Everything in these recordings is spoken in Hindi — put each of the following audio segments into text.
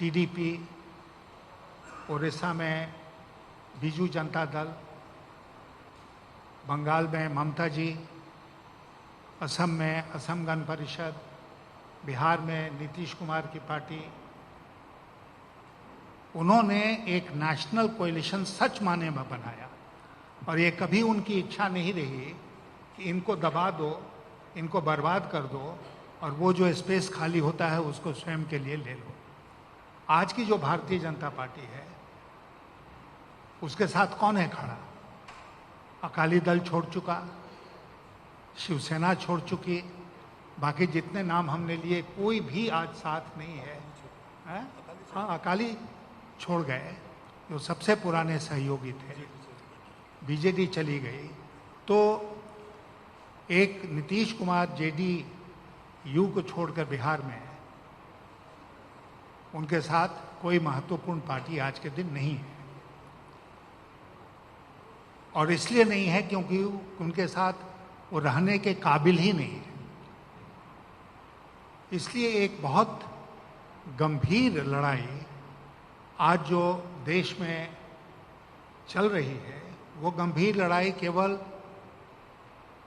टीडीपी, उड़ीसा में बीजू जनता दल, बंगाल में ममता जी, असम में असम गण परिषद, बिहार में नीतीश कुमार की पार्टी, उन्होंने एक नेशनल कोएलिशन सच माने में बनाया। और ये कभी उनकी इच्छा नहीं रही कि इनको दबा दो, इनको बर्बाद कर दो और वो जो स्पेस खाली होता है उसको स्वयं के लिए ले लो। आज की जो भारतीय जनता पार्टी है उसके साथ कौन है खड़ा? अकाली दल छोड़ चुका, शिवसेना छोड़ चुकी, बाकी जितने नाम हमने लिए कोई भी आज साथ नहीं है, है? हाँ, अकाली छोड़ गए, जो सबसे पुराने सहयोगी थे, बीजेडी चली गई। तो एक नीतीश कुमार जेडीयू को छोड़कर बिहार में, उनके साथ कोई महत्वपूर्ण पार्टी आज के दिन नहीं है। और इसलिए नहीं है क्योंकि उनके साथ वो रहने के काबिल ही नहीं है। इसलिए एक बहुत गंभीर लड़ाई आज जो देश में चल रही है, वो गंभीर लड़ाई केवल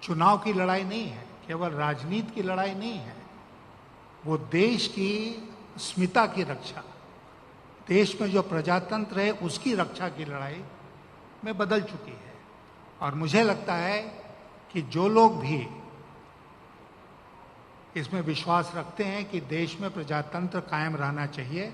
चुनाव की लड़ाई नहीं है, केवल राजनीति की लड़ाई नहीं है, वो देश की अस्मिता की रक्षा, देश में जो प्रजातंत्र है उसकी रक्षा की लड़ाई में बदल चुकी है। और मुझे लगता है कि जो लोग भी इसमें विश्वास रखते हैं कि देश में प्रजातंत्र कायम रहना चाहिए,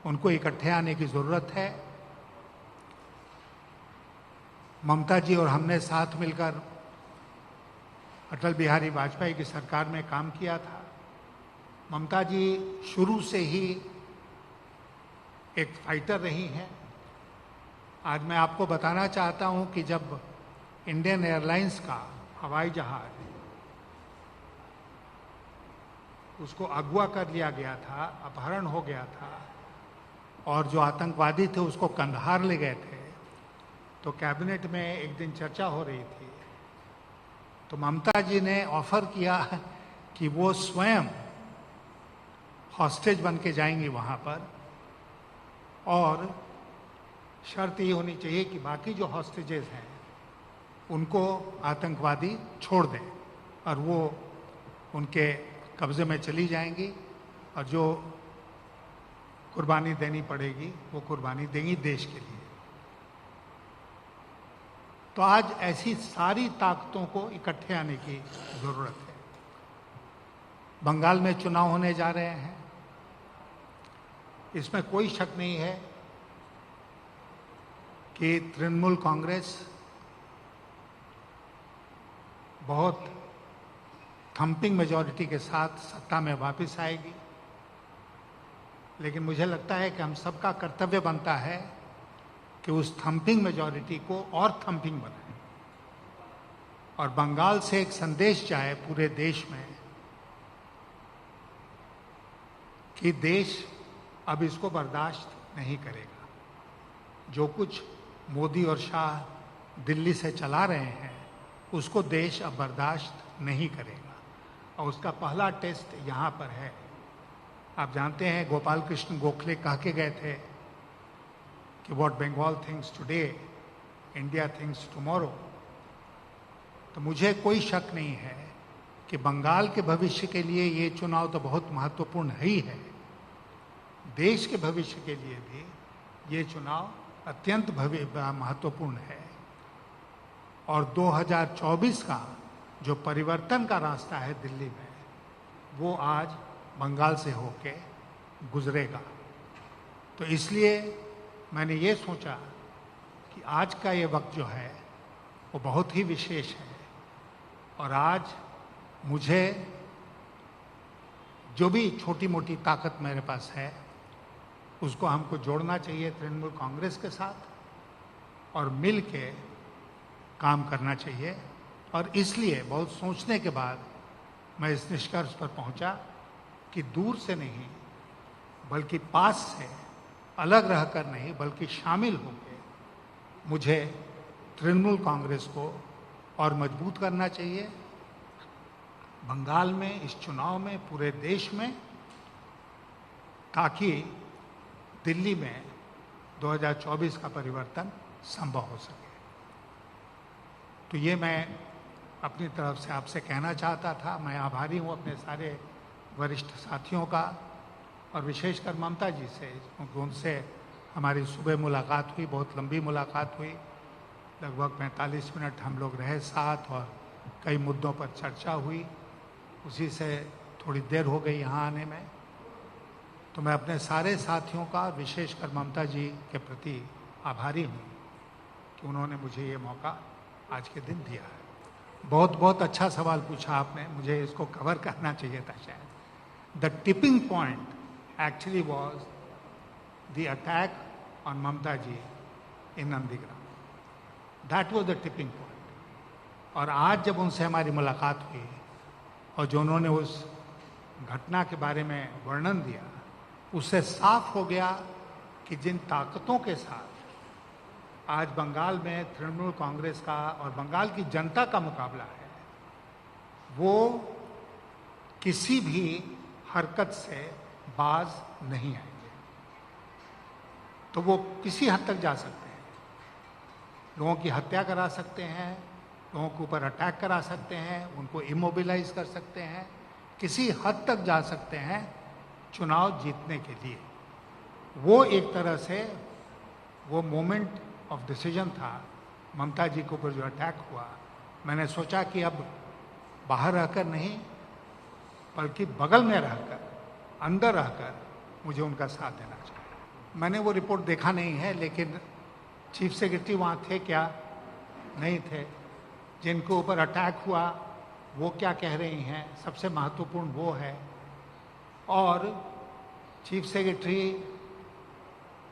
उनको इकट्ठे आने की जरूरत है। ममता जी और हमने साथ मिलकर अटल बिहारी वाजपेयी की सरकार में काम किया था। ममता जी शुरू से ही एक फाइटर रही हैं। आज मैं आपको बताना चाहता हूं कि जब इंडियन एयरलाइंस का हवाई जहाज उसको अगवा कर लिया गया था, अपहरण हो गया था और जो आतंकवादी थे उसको कंधार ले गए थे, तो कैबिनेट में एक दिन चर्चा हो रही थी, तो ममता जी ने ऑफर किया कि वो स्वयं हॉस्टेज बन के जाएंगी वहां पर, और शर्त ये होनी चाहिए कि बाकी जो हॉस्टेजेस हैं उनको आतंकवादी छोड़ दें और वो उनके कब्जे में चली जाएंगी और जो कुर्बानी देनी पड़ेगी वो कुर्बानी देंगी देश के लिए। तो आज ऐसी सारी ताकतों को इकट्ठे आने की जरूरत है। बंगाल में चुनाव होने जा रहे हैं, इसमें कोई शक नहीं है कि तृणमूल कांग्रेस बहुत थंपिंग मेजॉरिटी के साथ सत्ता में वापस आएगी। लेकिन मुझे लगता है कि हम सबका कर्तव्य बनता है कि उस थंपिंग मेजॉरिटी को और थंपिंग बनाएं और बंगाल से एक संदेश जाए पूरे देश में कि देश अब इसको बर्दाश्त नहीं करेगा। जो कुछ मोदी और शाह दिल्ली से चला रहे हैं उसको देश अब बर्दाश्त नहीं करेगा और उसका पहला टेस्ट यहाँ पर है। आप जानते हैं गोपाल कृष्ण गोखले कह के गए थे कि what Bengal thinks today India thinks tomorrow. तो मुझे कोई शक नहीं है कि बंगाल के भविष्य के लिए ये चुनाव तो बहुत महत्वपूर्ण ही है, देश के भविष्य के लिए भी ये चुनाव अत्यंत महत्वपूर्ण है। और 2024 का जो परिवर्तन का रास्ता है दिल्ली में, वो आज बंगाल से होके गुजरेगा। तो इसलिए मैंने ये सोचा कि आज का ये वक्त जो है वो बहुत ही विशेष है और आज मुझे जो भी छोटी मोटी ताकत मेरे पास है उसको हमको जोड़ना चाहिए तृणमूल कांग्रेस के साथ और मिल के काम करना चाहिए। और इसलिए बहुत सोचने के बाद मैं इस निष्कर्ष पर पहुंचा कि दूर से नहीं बल्कि पास से, अलग रहकर नहीं बल्कि शामिल होकर मुझे तृणमूल कांग्रेस को और मजबूत करना चाहिए। बंगाल में, इस चुनाव में, पूरे देश में ताकि दिल्ली में 2024 का परिवर्तन संभव हो सके। तो ये मैं अपनी तरफ से आपसे कहना चाहता था। मैं आभारी हूँ अपने सारे वरिष्ठ साथियों का, और विशेषकर ममता जी से, क्योंकि उनसे हमारी सुबह मुलाकात हुई, बहुत लंबी मुलाकात हुई, लगभग 45 मिनट हम लोग रहे साथ और कई मुद्दों पर चर्चा हुई। उसी से थोड़ी देर हो गई यहाँ आने में। तो मैं अपने सारे साथियों का, विशेषकर ममता जी के प्रति आभारी हूँ कि उन्होंने मुझे ये मौका आज के दिन दिया है। बहुत बहुत अच्छा सवाल पूछा आपने, मुझे इसको कवर करना चाहिए था शायद। The tipping point actually was the attack on Mamata ji in Nandigram. That was the tipping point. और आज जब उनसे हमारी मुलाकात हुई और जो उन्होंने उस घटना के बारे में वर्णन दिया, उससे साफ हो गया कि जिन ताकतों के साथ आज बंगाल में तृणमूल कांग्रेस का और बंगाल की जनता का मुकाबला है, वो किसी भी हरकत से बाज नहीं आएंगे। तो वो किसी हद तक जा सकते हैं, लोगों की हत्या करा सकते हैं, लोगों के ऊपर अटैक करा सकते हैं, उनको इमोबिलाइज कर सकते हैं, किसी हद तक जा सकते हैं चुनाव जीतने के लिए। वो एक तरह से वो मोमेंट ऑफ डिसीजन था ममता जी के ऊपर जो अटैक हुआ। मैंने सोचा कि अब बाहर रहकर नहीं, बल्कि बगल में रहकर, अंदर रहकर मुझे उनका साथ देना चाहिए। मैंने वो रिपोर्ट देखा नहीं है, लेकिन चीफ सेक्रेटरी वहाँ थे क्या? नहीं थे। जिनके ऊपर अटैक हुआ वो क्या कह रही हैं, सबसे महत्वपूर्ण वो है। और चीफ सेक्रेटरी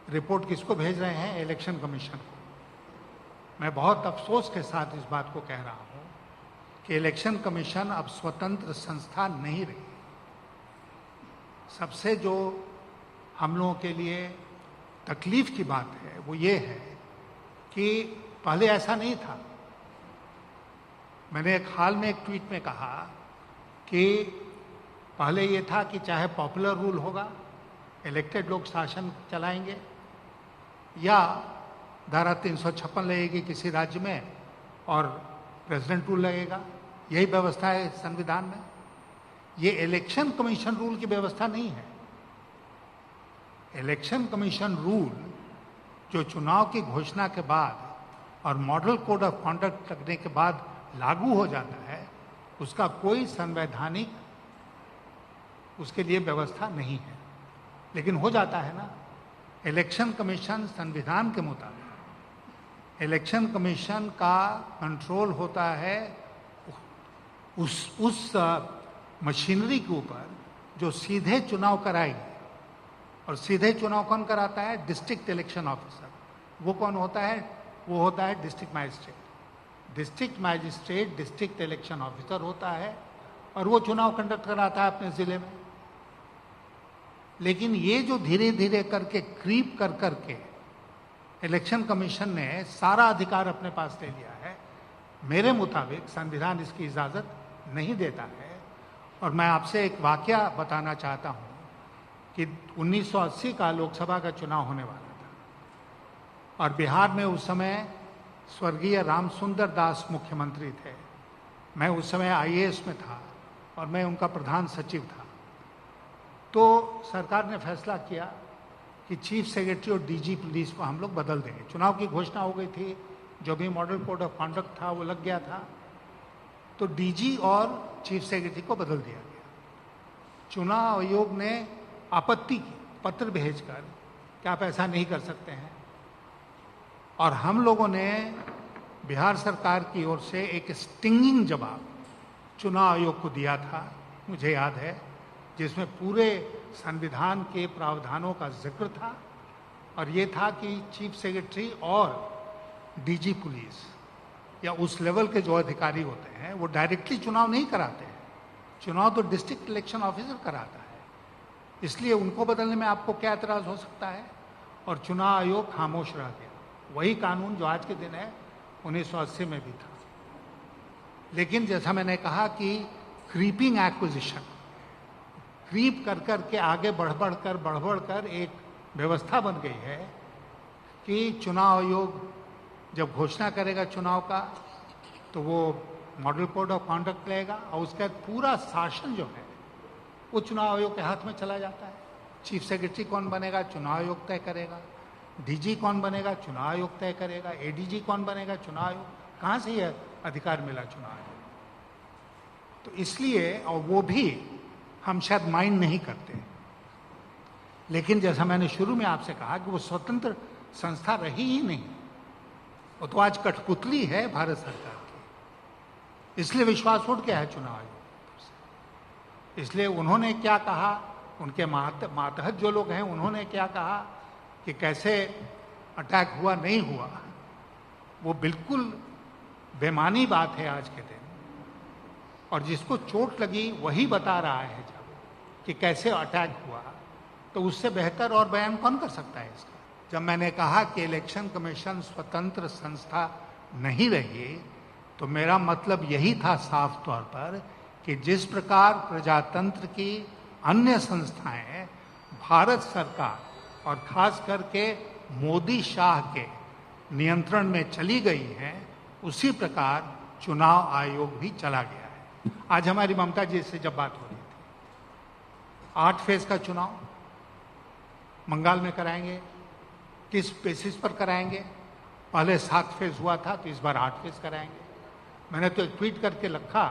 रिपोर्ट किसको भेज रहे हैं? इलेक्शन कमीशन को। मैं बहुत अफसोस के साथ इस बात को कह रहा हूं कि इलेक्शन कमीशन अब स्वतंत्र संस्था नहीं रही। सबसे जो हम लोगों के लिए तकलीफ की बात है वो ये है कि पहले ऐसा नहीं था। मैंने एक हाल में एक ट्वीट में कहा कि पहले ये था कि चाहे पॉपुलर रूल होगा, इलेक्टेड लोग शासन चलाएंगे, या धारा 356 लगेगी किसी राज्य में और प्रेसिडेंट रूल लगेगा। यही व्यवस्था है संविधान में। ये इलेक्शन कमीशन रूल की व्यवस्था नहीं है। इलेक्शन कमीशन रूल जो चुनाव की घोषणा के बाद और मॉडल कोड ऑफ कॉन्डक्ट लगने के बाद लागू हो जाता है, उसका कोई संवैधानिक उसके लिए व्यवस्था नहीं है, लेकिन हो जाता है ना। इलेक्शन कमीशन संविधान के मुताबिक इलेक्शन कमीशन का कंट्रोल होता है उस मशीनरी के ऊपर जो सीधे चुनाव कराएगी। और सीधे चुनाव कौन कराता है? District election officer. वो कौन होता है? वो होता है district magistrate. District magistrate district election officer होता है और वो चुनाव कंडक्ट कराता है अपने जिले में। लेकिन ये जो धीरे धीरे करके क्रीप कर करके इलेक्शन कमीशन ने सारा अधिकार अपने पास ले लिया है, मेरे मुताबिक संविधान इसकी इजाजत नहीं देता है। और मैं आपसे एक वाकया बताना चाहता हूं कि 1980 का लोकसभा का चुनाव होने वाला था और बिहार में उस समय स्वर्गीय रामसुंदर दास मुख्यमंत्री थे। मैं उस समय आईएएस में था और मैं उनका प्रधान सचिव था। तो सरकार ने फैसला किया कि चीफ सेक्रेटरी और डीजी पुलिस को हम लोग बदल देंगे। चुनाव की घोषणा हो गई थी, जो भी मॉडल कोड ऑफ कॉन्डक्ट था वो लग गया था, तो डीजी और चीफ सेक्रेटरी को बदल दिया गया। चुनाव आयोग ने आपत्ति की, पत्र भेजकर कि आप ऐसा नहीं कर सकते हैं। और हम लोगों ने बिहार सरकार की ओर से एक स्टिंगिंग जवाब चुनाव आयोग को दिया था, मुझे याद है, जिसमें पूरे संविधान के प्रावधानों का जिक्र था। और ये था कि चीफ सेक्रेटरी और डीजी पुलिस या उस लेवल के जो अधिकारी होते हैं वो डायरेक्टली चुनाव नहीं कराते हैं। चुनाव तो डिस्ट्रिक्ट इलेक्शन ऑफिसर कराता है। इसलिए उनको बदलने में आपको क्या एतराज हो सकता है? और चुनाव आयोग खामोश रह गया। वही कानून जो आज के दिन है 1980 में भी था। लेकिन जैसा मैंने कहा कि क्रीपिंग एक्विजिशन, क्रीप कर कर के आगे बढ़ बढ़ कर एक व्यवस्था बन गई है कि चुनाव आयोग जब घोषणा करेगा चुनाव का तो वो मॉडल कोड ऑफ कॉन्डक्ट लेगा और उसके बाद पूरा शासन जो है वो चुनाव आयोग के हाथ में चला जाता है। चीफ सेक्रेटरी कौन बनेगा, चुनाव आयोग तय करेगा। डीजी कौन बनेगा, चुनाव आयोग तय करेगा। एडीजी कौन बनेगा, चुनाव आयोग। कहाँ से यह अधिकार मिला चुनाव आयोग? तो इसलिए, और वो भी हम शायद माइंड नहीं करते, लेकिन जैसा मैंने शुरू में आपसे कहा कि वो स्वतंत्र संस्था रही ही नहीं, वो तो आज कठपुतली है भारत सरकार की। इसलिए विश्वास उठ गया है चुनाव आयोग से। इसलिए उन्होंने क्या कहा, उनके मातहत जो लोग हैं उन्होंने क्या कहा कि कैसे अटैक हुआ नहीं हुआ, वो बिल्कुल बेमानी बात है आज के दिन। और जिसको चोट लगी वही बता रहा है जब कि कैसे अटैक हुआ, तो उससे बेहतर और बयान कौन कर सकता है इसका। जब मैंने कहा कि इलेक्शन कमीशन स्वतंत्र संस्था नहीं रही, तो मेरा मतलब यही था साफ तौर पर कि जिस प्रकार प्रजातंत्र की अन्य संस्थाएं भारत सरकार और खास करके मोदी शाह के नियंत्रण में चली गई हैं, उसी प्रकार चुनाव आयोग भी चला गया है। आज हमारी ममता जी से जब बात हो रही थी, 8 फेज का चुनाव बंगाल में कराएंगे, किस बेसिस पर कराएंगे? पहले 7 फेज हुआ था, तो इस बार 8 फेज कराएंगे। मैंने तो एक ट्वीट करके लिखा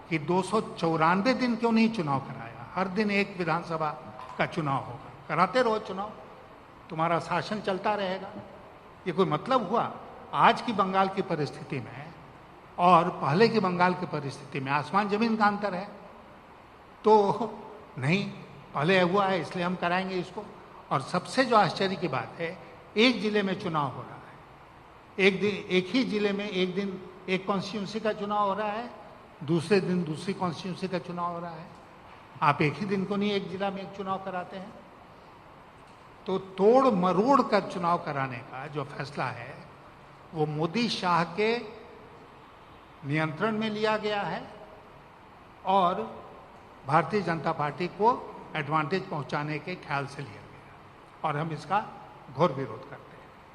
कि 294 दिन क्यों नहीं चुनाव कराया? हर दिन एक विधानसभा का चुनाव होगा, कराते रहो चुनाव, तुम्हारा शासन चलता रहेगा। ये कोई मतलब हुआ? आज की बंगाल की परिस्थिति में और पहले की बंगाल की परिस्थिति में आसमान जमीन का अंतर है। तो नहीं, पहले हुआ है इसलिए हम कराएंगे इसको। और सबसे जो आश्चर्य की बात है, एक जिले में चुनाव हो रहा है, एक ही जिले में एक दिन एक कॉन्स्टिट्यूंसी का चुनाव हो रहा है, दूसरे दिन दूसरी कॉन्स्टिट्यूंसी का चुनाव हो रहा है। आप एक ही दिन को नहीं एक जिला में एक चुनाव कराते हैं। तो तोड़ मरोड़ कर चुनाव कराने का जो फैसला है वो मोदी शाह के नियंत्रण में लिया गया है और भारतीय जनता पार्टी को एडवांटेज पहुंचाने के ख्याल से लिया गया, और हम इसका घोर विरोध करते हैं।